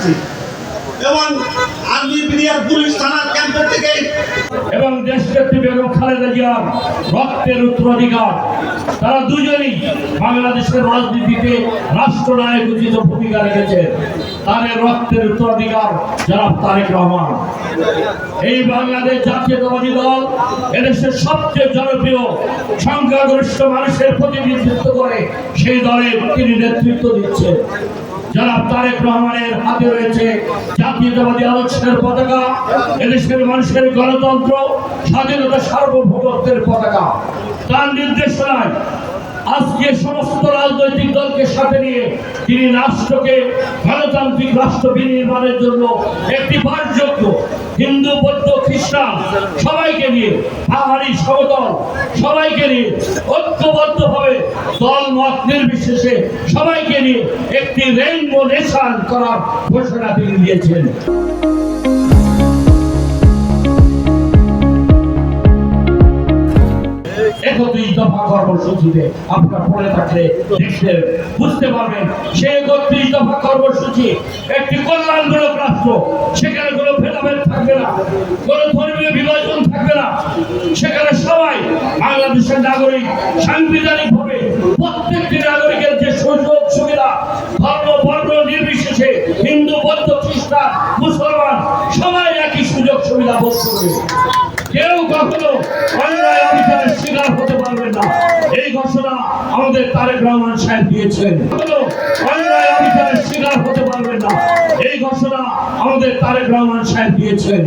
আসছি এবং army BDR police থানার ক্যাম্পের থেকে এবং দেশনেত্রী বেগম খালেদা জিয়ার রক্তের উত্তরাধিকার তারা দুজনই বাংলাদেশের রাজনীতিতে রাষ্ট্রনায়ক উচিত ভূমিকা রেখেছেন। তাদের রক্তের উত্তরাধিকার জনাব তারেক রহমান। এই বাংলাদেশ জাতীয়তাবাদী দল এদেশের সবচেয়ে জনপ্রিয় সংখ্যাগরিষ্ঠ মানুষের প্রতিনিধিত্ব করে সেই দলের তিনি নেতৃত্ব দিচ্ছেন। জনাব তারেক রহমানের হাতে রয়েছে জাতীয়তাবাদী আদর্শের পতাকা, এদেশের মানুষের গণতন্ত্র, স্বাধীনতা, সার্বভৌমত্বের পতাকা। তার নির্দেশনায় আজকে সমস্ত রাজনৈতিক দলকে সাথে নিয়ে তিনি রাষ্ট্রকে গণতান্ত্রিক রাষ্ট্র বিনির্মাণের জন্য একটি বাসযোগ্য হিন্দু, বৌদ্ধ, খ্রিস্টান সবাইকে নিয়ে, পাহাড়ি, সমতল সবাইকে নিয়ে ঐক্যবদ্ধভাবে দল মত নির্বিশেষে সবাইকে নিয়ে একটি রেইনবো নেশন করার ঘোষণা তিনি দিয়েছেন। একত্রিশ দফা কর্মসূচিতে আপনারা পড়ে থাকলে দেখতে বুঝতে পারবেন সেই ৩১ দফা কর্মসূচি একটি কল্যাণমূলক রাষ্ট্র। সেখানে কোনো ভেদাভেদ থাকবে না, কোনো ধর্মীয় বিভাজন থাকবে না। সেখানে সবাই বাংলাদেশের নাগরিক সাংবিধানিক ভাবে প্রত্যেকটি নাগরিকের যে সুযোগ সুবিধা ধর্ম বর্ণ নির্বিশেষে হিন্দু, বৌদ্ধ, খ্রিস্টান, মুসলমান সবাই একই সুযোগ সুবিধা ভোগ করবে। কেউ কখনো অন্যায় অবিচারের শিকার হতে পারবে না। এই ঘোষণা আমাদের তারেক রহমান সাহেব দিয়েছেন। অন্যায় অবিচারের শিকার হতে পারবে না। এই ঘোষণা আমাদের তারেক রহমান সাহেব দিয়েছেন।